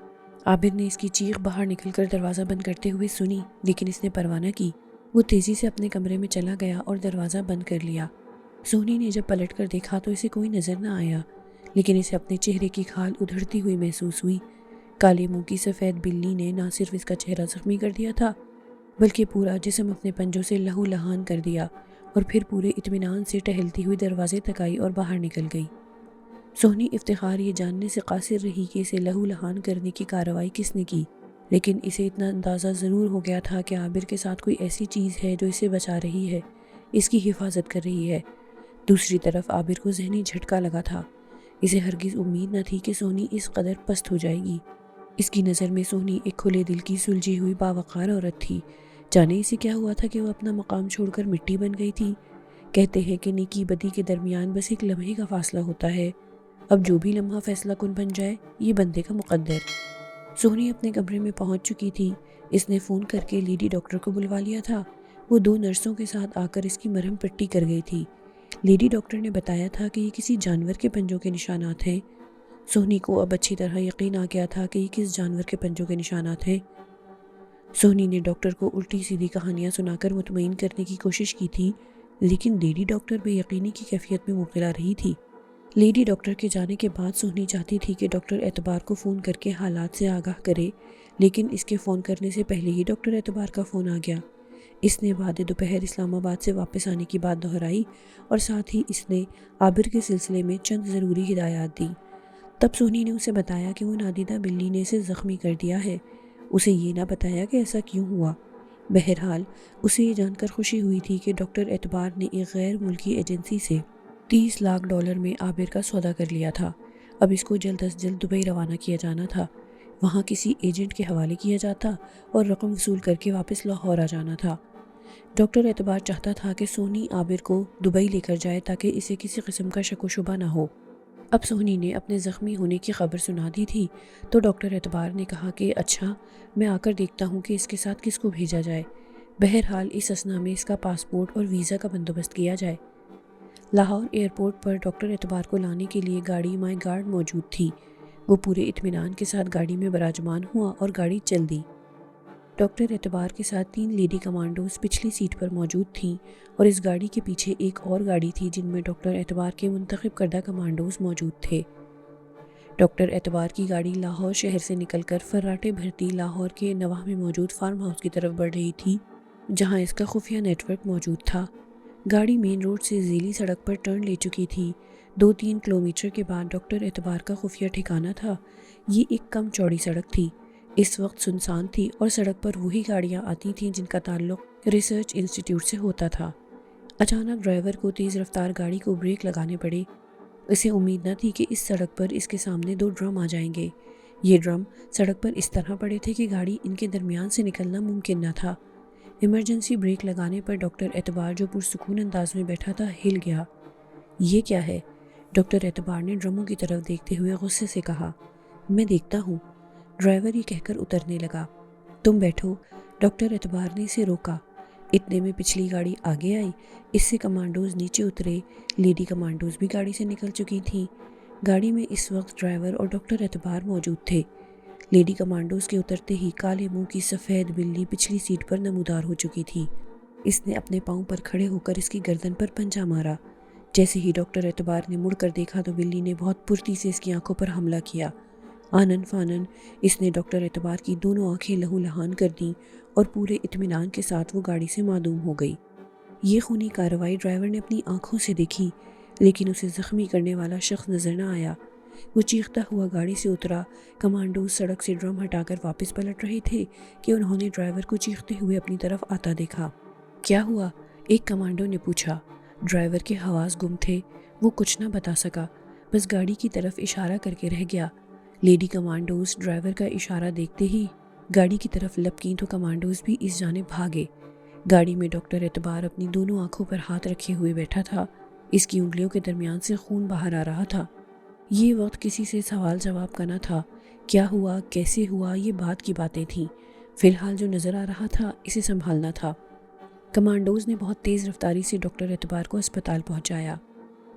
عابر نے اس کی چیخ باہر نکل کر دروازہ بند کرتے ہوئے سنی، لیکن اس نے پرواہ نہ کی۔ وہ تیزی سے اپنے کمرے میں چلا گیا اور دروازہ بند کر لیا۔ سہنی نے جب پلٹ کر دیکھا تو اسے کوئی نظر نہ آیا، لیکن اسے اپنے چہرے کی کھال ادھڑتی ہوئی محسوس ہوئی۔ کالے منہ کی سفید بلی نے نہ صرف اس کا چہرہ زخمی کر دیا تھا، بلکہ پورا جسم اپنے پنجوں سے لہو لہان کر دیا اور پھر پورے اطمینان سے ٹہلتی ہوئی دروازے تک آئی اور باہر نکل گئی۔ سہنی افتخار یہ جاننے سے قاصر رہی کہ اسے لہو لہان کرنے کی کارروائی کس نے کی، لیکن اسے اتنا اندازہ ضرور ہو گیا تھا کہ عابر کے ساتھ کوئی ایسی چیز ہے جو اسے بچا رہی ہے، اس کی حفاظت کر رہی ہے۔ دوسری طرف عابر کو ذہنی جھٹکا لگا تھا۔ اسے ہرگز امید نہ تھی کہ سہنی اس قدر پست ہو جائے گی۔ اس کی نظر میں سہنی ایک کھلے دل کی سلجھی ہوئی باوقار عورت تھی۔ جانے اسے کیا ہوا تھا کہ وہ اپنا مقام چھوڑ کر مٹی بن گئی تھی۔ کہتے ہیں کہ نیکی بدی کے درمیان بس ایک لمحے کا فاصلہ ہوتا ہے، اب جو بھی لمحہ فیصلہ کن بن جائے، یہ بندے کا مقدر۔ سہنی اپنے کمرے میں پہنچ چکی تھی، اس نے فون کر کے لیڈی ڈاکٹر کو بلوا لیا تھا۔ وہ 2 نرسوں کے ساتھ آ کر اس کی مرہم پٹی کر گئی تھی۔ لیڈی ڈاکٹر نے بتایا تھا کہ یہ کسی جانور کے پنجوں کے نشانات ہیں۔ سونی کو اب اچھی طرح یقین آ گیا تھا کہ یہ کس جانور کے پنجوں کے نشانات ہیں۔ سونی نے ڈاکٹر کو الٹی سیدھی کہانیاں سنا کر مطمئن کرنے کی کوشش کی تھی، لیکن لیڈی ڈاکٹر بے یقینی کی کیفیت میں مبتلا رہی تھی۔ لیڈی ڈاکٹر کے جانے کے بعد سونی چاہتی تھی کہ ڈاکٹر اعتبار کو فون کر کے حالات سے آگاہ کرے، لیکن اس کے فون کرنے سے پہلے ہی ڈاکٹر اعتبار کا فون آ گیا۔ اس نے بعد دوپہر اسلام آباد سے واپس آنے کی بات دہرائی اور ساتھ ہی اس نے عابر کے سلسلے میں چند ضروری ہدایات دیں۔ تب سونی نے اسے بتایا کہ وہ نادیدہ بلی نے اسے زخمی کر دیا ہے۔ اسے یہ نہ بتایا کہ ایسا کیوں ہوا۔ بہرحال اسے یہ جان کر خوشی ہوئی تھی کہ ڈاکٹر اعتبار نے ایک غیر ملکی ایجنسی سے $30 لاکھ میں عابر کا سودا کر لیا تھا۔ اب اس کو جلد از جلد دبئی روانہ کیا جانا تھا۔ وہاں کسی ایجنٹ کے حوالے کیا جاتا اور رقم وصول کر کے واپس لاہور آ جانا تھا۔ ڈاکٹر اعتبار چاہتا تھا کہ سونی عابر کو دبئی لے کر جائے تاکہ اسے کسی قسم کا شک و شبہ نہ ہو۔ اب سونی نے اپنے زخمی ہونے کی خبر سنا دی تھی تو ڈاکٹر اعتبار نے کہا کہ اچھا، میں آ کر دیکھتا ہوں کہ اس کے ساتھ کس کو بھیجا جائے۔ بہرحال اس اثنا میں اس کا پاسپورٹ اور ویزا کا بندوبست کیا جائے۔ لاہور ایئرپورٹ پر ڈاکٹر اعتبار کو لانے کے لیے گاڑی مائی گارڈ موجود تھی۔ وہ پورے اطمینان کے ساتھ گاڑی میں براجمان ہوا اور گاڑی چل دی۔ ڈاکٹر اعتبار کے ساتھ 3 لیڈی کمانڈوز پچھلی سیٹ پر موجود تھیں اور اس گاڑی کے پیچھے ایک اور گاڑی تھی جن میں ڈاکٹر اعتبار کے منتخب کردہ کمانڈوز موجود تھے۔ ڈاکٹر اعتبار کی گاڑی لاہور شہر سے نکل کر فراٹے بھرتی لاہور کے نواح میں موجود فارم ہاؤس کی طرف بڑھ رہی تھی، جہاں اس کا خفیہ نیٹ ورک موجود تھا۔ گاڑی مین روڈ سے ذیلی سڑک پر ٹرن لے چکی تھی۔ 2-3 کلومیٹر کے بعد ڈاکٹر اعتبار کا خفیہ ٹھکانہ تھا۔ یہ ایک کم چوڑی سڑک تھی، اس وقت سنسان تھی اور سڑک پر وہی گاڑیاں آتی تھیں جن کا تعلق ریسرچ انسٹی ٹیوٹ سے ہوتا تھا۔ اچانک ڈرائیور کو تیز رفتار گاڑی کو بریک لگانے پڑے۔ اسے امید نہ تھی کہ اس سڑک پر اس کے سامنے 2 ڈرم آ جائیں گے۔ یہ ڈرم سڑک پر اس طرح پڑے تھے کہ گاڑی ان کے درمیان سے نکلنا ممکن نہ تھا۔ ایمرجنسی بریک لگانے پر ڈاکٹر اعتبار جو پرسکون انداز میں بیٹھا تھا ہل گیا۔ یہ کیا ہے؟ ڈاکٹر اعتبار نے ڈرموں کی طرف دیکھتے ہوئے غصے سے کہا۔ میں دیکھتا ہوں، ڈرائیور یہ کہہ کر اترنے لگا۔ تم بیٹھو، ڈاکٹر اعتبار نے اسے روکا۔ اتنے میں پچھلی گاڑی آگے آئی، اس سے کمانڈوز نیچے اترے۔ لیڈی کمانڈوز بھی گاڑی سے نکل چکی تھیں۔ گاڑی میں اس وقت ڈرائیور اور ڈاکٹر اعتبار موجود تھے۔ لیڈی کمانڈوز کے اترتے ہی کالے منہ کی سفید بلی پچھلی سیٹ پر نمودار ہو چکی تھی۔ اس نے اپنے پاؤں پر کھڑے ہو کر اس کی گردن پر پنجہ مارا۔ جیسے ہی ڈاکٹر اعتبار نے مڑ کر دیکھا تو بلی نے بہت پھرتی سے اس کی آنکھوں پر حملہ کیا۔ آنن فانن اس نے ڈاکٹر اعتبار کی دونوں آنکھیں لہو لہان کر دیں اور پورے اطمینان کے ساتھ وہ گاڑی سے معدوم ہو گئی۔ یہ خونی کارروائی ڈرائیور نے اپنی آنکھوں سے دیکھی، لیکن اسے زخمی کرنے والا شخص نظر نہ آیا۔ وہ چیختا ہوا گاڑی سے اترا۔ کمانڈوز سڑک سے ڈرم ہٹا کر واپس پلٹ رہے تھے کہ انہوں نے ڈرائیور کو چیختے ہوئے اپنی طرف آتا دیکھا۔ کیا ہوا؟ ایک کمانڈو نے پوچھا۔ ڈرائیور کے حواس گم تھے، وہ کچھ نہ بتا سکا، بس گاڑی کی طرف اشارہ کر کے رہ گیا۔ لیڈی کمانڈوز ڈرائیور کا اشارہ دیکھتے ہی گاڑی کی طرف لپکیں تو کمانڈوز بھی اس جانب بھاگے۔ گاڑی میں ڈاکٹر اعتبار اپنی دونوں آنکھوں پر ہاتھ رکھے ہوئے بیٹھا تھا۔ اس کی انگلیوں کے درمیان سے خون باہر آ رہا تھا۔ یہ وقت کسی سے سوال جواب کا نہ تھا۔ کیا ہوا، کیسے ہوا، یہ بات کی باتیں تھیں۔ فی الحال جو نظر آ رہا تھا اسے سنبھالنا تھا۔ کمانڈوز نے بہت تیز رفتاری سے ڈاکٹر اعتبار کو اسپتال پہنچایا۔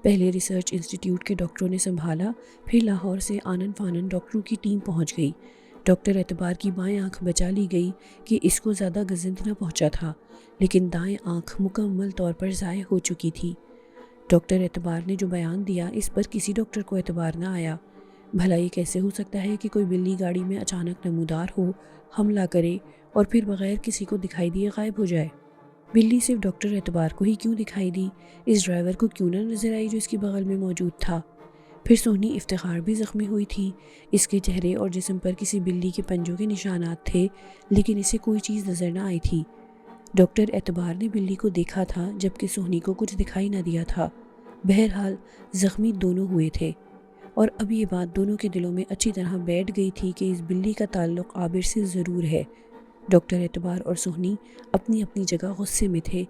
پہلے ریسرچ انسٹی ٹیوٹ کے ڈاکٹروں نے سنبھالا، پھر لاہور سے آنن فانن ڈاکٹروں کی ٹیم پہنچ گئی۔ ڈاکٹر اعتبار کی بائیں آنکھ بچا لی گئی کہ اس کو زیادہ گزند نہ پہنچا تھا، لیکن دائیں آنکھ مکمل طور پر ضائع ہو چکی تھی۔ ڈاکٹر اعتبار نے جو بیان دیا اس پر کسی ڈاکٹر کو اعتبار نہ آیا۔ بھلا یہ کیسے ہو سکتا ہے کہ کوئی بلی گاڑی میں اچانک نمودار ہو، حملہ کرے اور پھر بغیر کسی کو دکھائی دیے غائب ہو جائے؟ بلی صرف ڈاکٹر اعتبار کو ہی کیوں دکھائی دی؟ اس ڈرائیور کو کیوں نہ نظر آئی جو اس کی بغل میں موجود تھا؟ پھر سونی افتخار بھی زخمی ہوئی تھی۔ اس کے چہرے اور جسم پر کسی بلی کے پنجوں کے نشانات تھے، لیکن اسے کوئی چیز نظر نہ آئی تھی۔ ڈاکٹر اعتبار نے بلی کو دیکھا تھا جبکہ سونی کو کچھ دکھائی نہ دیا تھا۔ بہرحال زخمی دونوں ہوئے تھے اور اب یہ بات دونوں کے دلوں میں اچھی طرح بیٹھ گئی تھی کہ اس بلی کا تعلق عابر سے ضرور ہے۔ ڈاکٹر اعتبار اور سونی اپنی اپنی جگہ غصے میں تھے۔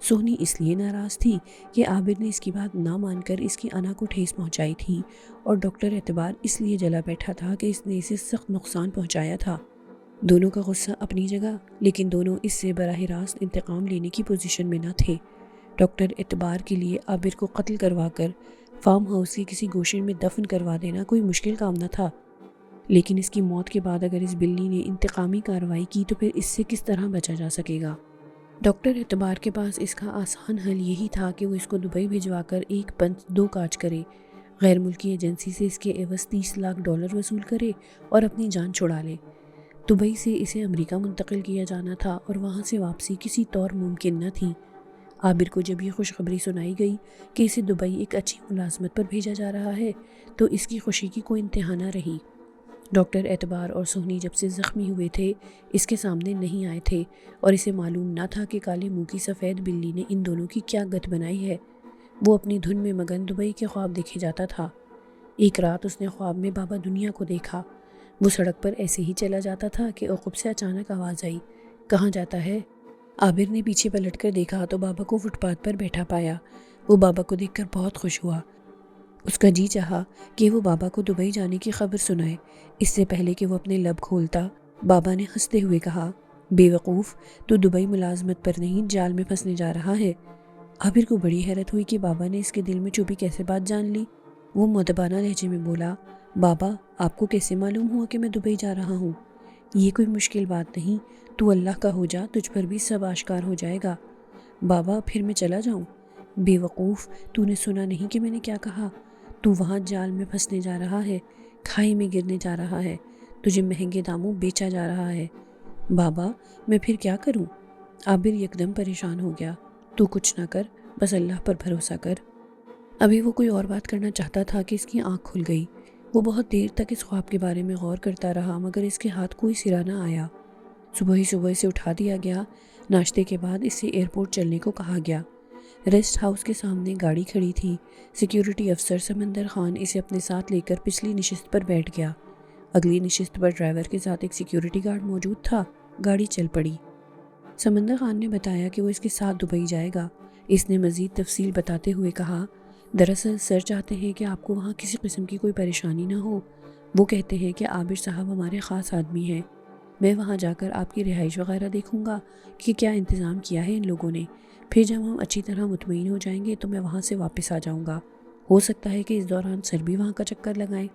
سونی اس لیے ناراض تھی کہ عابر نے اس کی بات نہ مان کر اس کی انا کو ٹھیس پہنچائی تھی، اور ڈاکٹر اعتبار اس لیے جلا بیٹھا تھا کہ اس نے اسے سخت نقصان پہنچایا تھا۔ دونوں کا غصہ اپنی جگہ، لیکن دونوں اس سے براہ راست انتقام لینے کی پوزیشن میں نہ تھے۔ ڈاکٹر اعتبار کے لیے عابر کو قتل کروا کر فارم ہاؤس کے کسی گوشے میں دفن کروا دینا کوئی مشکل کام نہ تھا، لیکن اس کی موت کے بعد اگر اس بلی نے انتقامی کارروائی کی تو پھر اس سے کس طرح بچا جا سکے گا؟ ڈاکٹر اعتبار کے پاس اس کا آسان حل یہی تھا کہ وہ اس کو دبئی بھجوا کر ایک پنت دو کاج کرے، غیر ملکی ایجنسی سے اس کے عوض $30 لاکھ وصول کرے اور اپنی جان چھڑا لے۔ دبئی سے اسے امریکہ منتقل کیا جانا تھا اور وہاں سے واپسی کسی طور ممکن نہ تھی۔ عابر کو جب یہ خوشخبری سنائی گئی کہ اسے دبئی ایک اچھی ملازمت پر بھیجا جا رہا ہے تو اس کی خوشی کی کوئی انتہا نہ رہی۔ ڈاکٹر اعتبار اور سہنی جب سے زخمی ہوئے تھے اس کے سامنے نہیں آئے تھے اور اسے معلوم نہ تھا کہ کالے منہ کی سفید بلی نے ان دونوں کی کیا گت بنائی ہے۔ وہ اپنی دھن میں مگن دبئی کے خواب دیکھے جاتا تھا۔ ایک رات اس نے خواب میں بابا دنیا کو دیکھا۔ وہ سڑک پر ایسے ہی چلا جاتا تھا کہ عقب سے اچانک آواز آئی، کہاں جاتا ہے؟ عابر نے پیچھے پلٹ کر دیکھا تو بابا کو فٹ پاتھ پر بیٹھا پایا۔ وہ بابا کو دیکھ کر بہت خوش ہوا۔ اس کا جی چاہا کہ وہ بابا کو دبئی جانے کی خبر سنائے۔ اس سے پہلے کہ وہ اپنے لب کھولتا، بابا نے ہنستے ہوئے کہا، بے وقوف، تو دبئی ملازمت پر نہیں جال میں پھنسنے جا رہا ہے۔ عابر کو بڑی حیرت ہوئی کہ بابا نے اس کے دل میں چھپی کیسے بات جان لی۔ وہ مؤدبانہ لہجے میں بولا، بابا آپ کو کیسے معلوم ہوا کہ میں دبئی جا رہا ہوں؟ یہ کوئی مشکل بات نہیں، تو اللہ کا ہو جا، تجھ پر بھی سب آشکار ہو جائے گا۔ بابا پھر میں چلا جاؤں؟ بے وقوف، تو نے سنا نہیں کہ میں نے کیا کہا؟ تو وہاں جال میں پھنسنے جا رہا ہے، کھائی میں گرنے جا رہا ہے، تجھے مہنگے داموں بیچا جا رہا ہے۔ بابا میں پھر کیا کروں؟ عابر یکدم پریشان ہو گیا۔ تو کچھ نہ کر، بس اللہ پر بھروسہ کر۔ ابھی وہ کوئی اور بات کرنا چاہتا تھا کہ اس کی آنکھ کھل گئی۔ وہ بہت دیر تک اس خواب کے بارے میں غور کرتا رہا مگر اس کے ہاتھ کوئی سرا نہ آیا۔ صبح ہی صبح اسے اٹھا دیا گیا۔ ناشتے کے بعد اسے ایئرپورٹ چلنے کو کہا گیا۔ ریسٹ ہاؤس کے سامنے گاڑی کھڑی تھی۔ سیکیورٹی افسر سمندر خان اسے اپنے ساتھ لے کر پچھلی نشست پر بیٹھ گیا۔ اگلی نشست پر ڈرائیور کے ساتھ ایک سیکیورٹی گارڈ موجود تھا۔ گاڑی چل پڑی۔ سمندر خان نے بتایا کہ وہ اس کے ساتھ دبئی جائے گا۔ اس نے مزید تفصیل بتاتے ہوئے کہا، دراصل سر چاہتے ہیں کہ آپ کو وہاں کسی قسم کی کوئی پریشانی نہ ہو۔ وہ کہتے ہیں کہ عابر صاحب ہمارے خاص آدمی ہیں۔ میں وہاں جا کر آپ کی رہائش وغیرہ دیکھوں گا کہ کیا انتظام کیا ہے ان لوگوں نے۔ پھر جب ہم اچھی طرح مطمئن ہو جائیں گے تو میں وہاں سے واپس آ جاؤں گا۔ ہو سکتا ہے کہ اس دوران سر بھی وہاں کا چکر لگائیں۔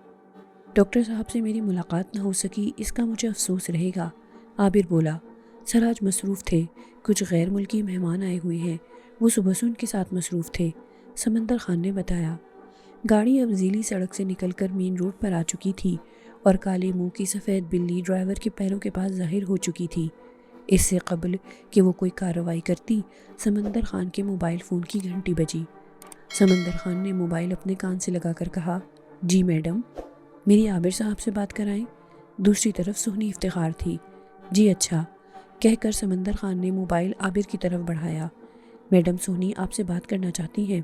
ڈاکٹر صاحب سے میری ملاقات نہ ہو سکی، اس کا مجھے افسوس رہے گا۔ عابر بولا، سر آج مصروف تھے، کچھ غیر ملکی مہمان آئے ہوئے ہیں، وہ صبح سے ان کے ساتھ مصروف تھے۔ سمندر خان نے بتایا۔ گاڑی اب ذیلی سڑک سے نکل کر مین روڈ پر آ چکی تھی اور کالے منہ کی سفید بلی ڈرائیور کے پیروں کے پاس ظاہر ہو چکی تھی۔ اس سے قبل کہ وہ کوئی کارروائی کرتی، سمندر خان کے موبائل فون کی گھنٹی بجی۔ سمندر خان نے موبائل اپنے کان سے لگا کر کہا، جی میڈم، میری عابر صاحب سے بات کرائیں؟ دوسری طرف سہنی افتخار تھی۔ جی اچھا، کہہ کر سمندر خان نے موبائل عابر کی طرف بڑھایا۔ میڈم سہنی آپ سے بات کرنا چاہتی ہیں۔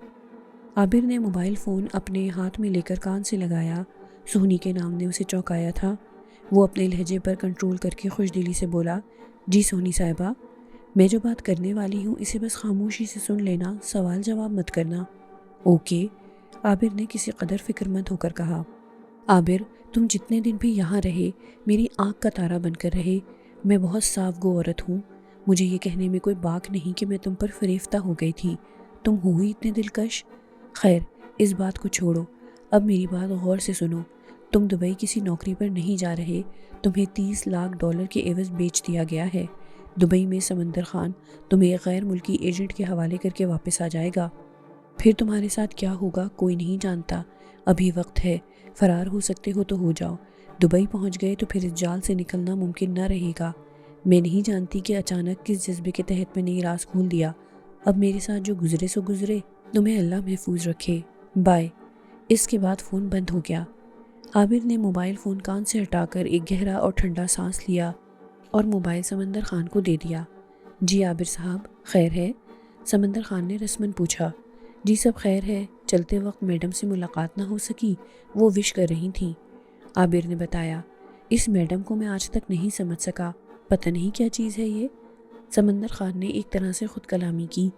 عابر نے موبائل فون اپنے ہاتھ میں لے کر کان سے لگایا۔ سہنی کے نام نے اسے چونکایا تھا۔ وہ اپنے لہجے پر کنٹرول کر کے خوش دلی سے بولا، جی سہنی صاحبہ، میں جو بات کرنے والی ہوں اسے بس خاموشی سے سن لینا، سوال جواب مت کرنا۔ اوکے، عابر نے کسی قدر فکر مند ہو کر کہا۔ عابر، تم جتنے دن بھی یہاں رہے میری آنکھ کا تارا بن کر رہے۔ میں بہت صاف گو عورت ہوں، مجھے یہ کہنے میں کوئی باک نہیں کہ میں تم پر فریفتہ ہو گئی تھی۔ تم ہو ہی اتنے دلکش۔ خیر، اس بات کو چھوڑو، اب میری بات غور سے سنو۔ تم دبئی کسی نوکری پر نہیں جا رہے، تمہیں $30 لاکھ کے عوض بیچ دیا گیا ہے۔ دبئی میں سمندر خان تمہیں غیر ملکی ایجنٹ کے حوالے کر کے واپس آ جائے گا۔ پھر تمہارے ساتھ کیا ہوگا کوئی نہیں جانتا، ابھی وقت ہے، فرار ہو سکتے ہو تو ہو جاؤ۔ دبئی پہنچ گئے تو پھر اس جال سے نکلنا ممکن نہ رہے گا۔ میں نہیں جانتی کہ اچانک کس جذبے کے تحت میں نے یہ راز کھول دیا۔ اب میرے ساتھ جو گزرے سو گزرے، تمہیں اللہ محفوظ رکھے، بائے۔ اس کے بعد فون بند ہو گیا۔ عابر نے موبائل فون کان سے ہٹا کر ایک گہرا اور ٹھنڈا سانس لیا اور موبائل سمندر خان کو دے دیا۔ جی عابر صاحب، خیر ہے؟ سمندر خان نے رسمن پوچھا۔ جی سب خیر ہے، چلتے وقت میڈم سے ملاقات نہ ہو سکی، وہ وش کر رہی تھیں۔ عابر نے بتایا، اس میڈم کو میں آج تک نہیں سمجھ سکا، پتہ نہیں کیا چیز ہے یہ۔ سمندر خان نے ایک طرح سے خود کلامی کی۔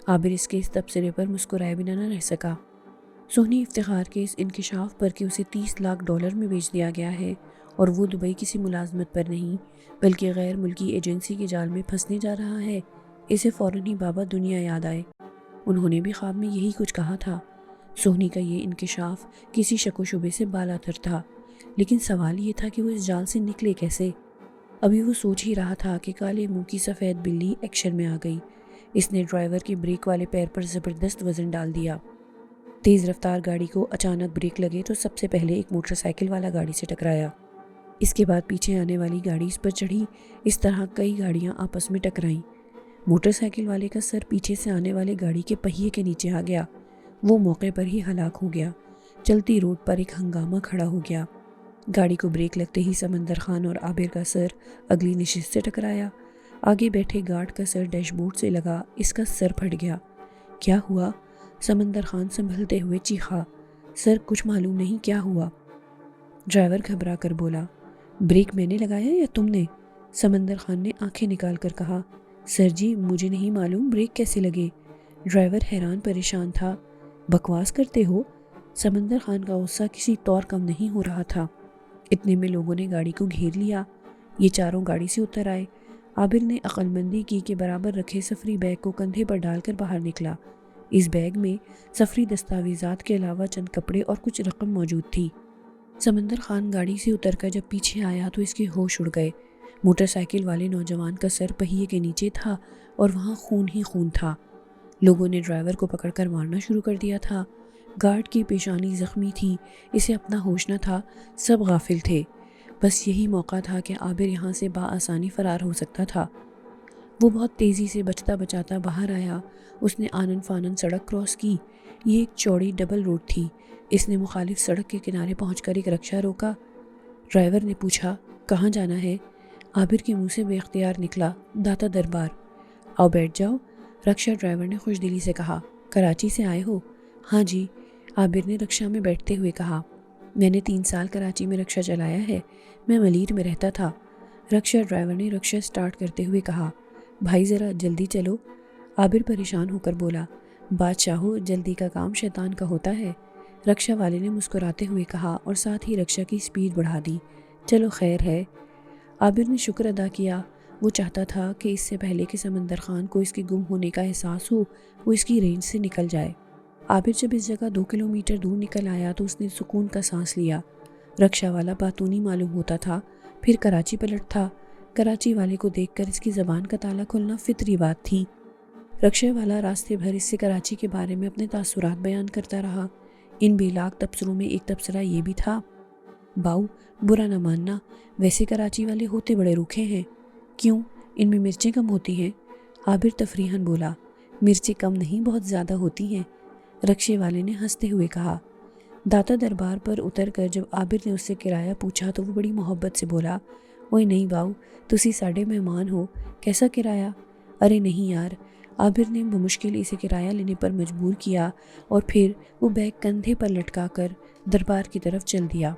عابر اس کے اس تبصرے پر مسکرائے بنا نہ رہ سکا۔ سہنی افتخار کے اس انکشاف پر کہ اسے $30 لاکھ میں بیچ دیا گیا ہے اور وہ دبئی کسی ملازمت پر نہیں بلکہ غیر ملکی ایجنسی کے جال میں پھنسنے جا رہا ہے، اسے فوراً ہی بابا دنیا یاد آئے۔ انہوں نے بھی خواب میں یہی کچھ کہا تھا۔ سونی کا یہ انکشاف کسی شک و شبے سے بالاتر تھا، لیکن سوال یہ تھا کہ وہ اس جال سے نکلے کیسے؟ ابھی وہ سوچ ہی رہا تھا کہ کالے منہ کی سفید بلی ایکشن میں آ گئی۔ اس نے ڈرائیور کے بریک والے پیر پر زبردست وزن ڈال دیا۔ تیز رفتار گاڑی کو اچانک بریک لگے تو سب سے پہلے ایک موٹر سائیکل والا گاڑی سے ٹکرایا۔ اس کے بعد پیچھے آنے والی گاڑی اس پر چڑھی۔ اس طرح کئی گاڑیاں آپس میں ٹکرائیں۔ موٹر سائیکل والے کا سر پیچھے سے آنے والے گاڑی کے پہیے کے نیچے آ گیا۔ وہ موقع پر ہی ہلاک ہو گیا۔ چلتی روڈ پر ایک ہنگامہ کھڑا ہو گیا۔ گاڑی کو بریک لگتے ہی سمندر خان اور عابر کا سر اگلی نشست سے ٹکرایا۔ آگے بیٹھے گارڈ کا سر ڈیش بورڈ سے لگا، اس کا سر پھٹ گیا۔ کیا ہوا؟ سمندر خان سنبھلتے ہوئے چیخا۔ سر کچھ معلوم نہیں، کیا ہوا؟ ڈرائیور گھبرا کر بولا۔ بریک میں نے لگایا یا تم نے؟ سمندر خان نے آنکھیں نکال کر کہا۔ سر جی مجھے نہیں معلوم بریک کیسے لگے۔ ڈرائیور حیران پریشان تھا۔ بکواس کرتے ہو؟ سمندر خان کا غصہ کسی طور کم نہیں ہو رہا تھا۔ اتنے میں لوگوں نے گاڑی کو گھیر لیا۔ یہ چاروں گاڑی سے اتر آئے۔ عابر نے عقل مندی کی کہ برابر رکھے سفری بیگ کو کندھے پر ڈال کر باہر نکلا۔ اس بیگ میں سفری دستاویزات کے علاوہ چند کپڑے اور کچھ رقم موجود تھی۔ سمندر خان گاڑی سے اتر کر جب پیچھے آیا تو اس کے ہوش اڑ گئے۔ موٹر سائیکل والے نوجوان کا سر پہیے کے نیچے تھا اور وہاں خون ہی خون تھا۔ لوگوں نے ڈرائیور کو پکڑ کر مارنا شروع کر دیا تھا۔ گارڈ کی پیشانی زخمی تھی، اسے اپنا ہوش نہ تھا، سب غافل تھے۔ بس یہی موقع تھا کہ عابر یہاں سے بآسانی فرار ہو سکتا تھا۔ وہ بہت تیزی سے بچتا بچاتا باہر آیا۔ اس نے آنن فانن سڑک کراس کی۔ یہ ایک چوڑی ڈبل روڈ تھی۔ اس نے مخالف سڑک کے کنارے پہنچ کر ایک رکشہ روکا۔ ڈرائیور نے پوچھا، کہاں جانا ہے؟ عابر کے منہ سے بے اختیار نکلا، داتا دربار۔ آؤ بیٹھ جاؤ، رکشہ ڈرائیور نے خوش دلی سے کہا۔ کراچی سے آئے ہو؟ ہاں جی، عابر نے رکشہ میں بیٹھتے ہوئے کہا۔ میں نے 3 سال کراچی میں رکشہ چلایا ہے، میں ملیر میں رہتا تھا۔ رکشہ ڈرائیور نے رکشہ سٹارٹ کرتے ہوئے کہا۔ بھائی ذرا جلدی چلو، عابر پریشان ہو کر بولا۔ بادشاہو، جلدی کا کام شیطان کا ہوتا ہے، رکشہ والے نے مسکراتے ہوئے کہا اور ساتھ ہی رکشہ کی سپیڈ بڑھا دی۔ چلو خیر ہے۔ عابر نے شکر ادا کیا۔ وہ چاہتا تھا کہ اس سے پہلے کہ سمندر خان کو اس کے گم ہونے کا احساس ہو، وہ اس کی رینج سے نکل جائے۔ عابر جب اس جگہ 2 کلومیٹر دور نکل آیا تو اس نے سکون کا سانس لیا۔ رکشہ والا باتونی معلوم ہوتا تھا، پھر کراچی پلٹ تھا۔ کراچی والے کو دیکھ کر اس کی زبان کا تالا کھلنا فطری بات تھی۔ رکشے والا راستے بھر اس سے کراچی کے بارے میں اپنے تاثرات بیان کرتا رہا۔ ان بے لاگ تبصروں میں ایک تبصرہ یہ بھی تھا، باؤ برا نہ ماننا، ویسے کراچی والے ہوتے بڑے روکھے ہیں۔ کیوں، ان میں مرچیں کم ہوتی ہیں؟ عابر تفریحاً بولا۔ مرچیں کم نہیں، بہت زیادہ ہوتی ہیں، رکشے والے نے ہنستے ہوئے کہا۔ داتا دربار پر اتر کر جب عابر نے اس سے کرایہ پوچھا تو وہ بڑی محبت سے بولا، اوئے نہیں باؤ، تسی ساڈے مہمان ہو، کیسا کرایہ؟ ارے نہیں یار، عابر نے بمشکل اسے کرایہ لینے پر مجبور کیا اور پھر وہ بیگ کندھے پر لٹکا کر دربار کی طرف چل دیا۔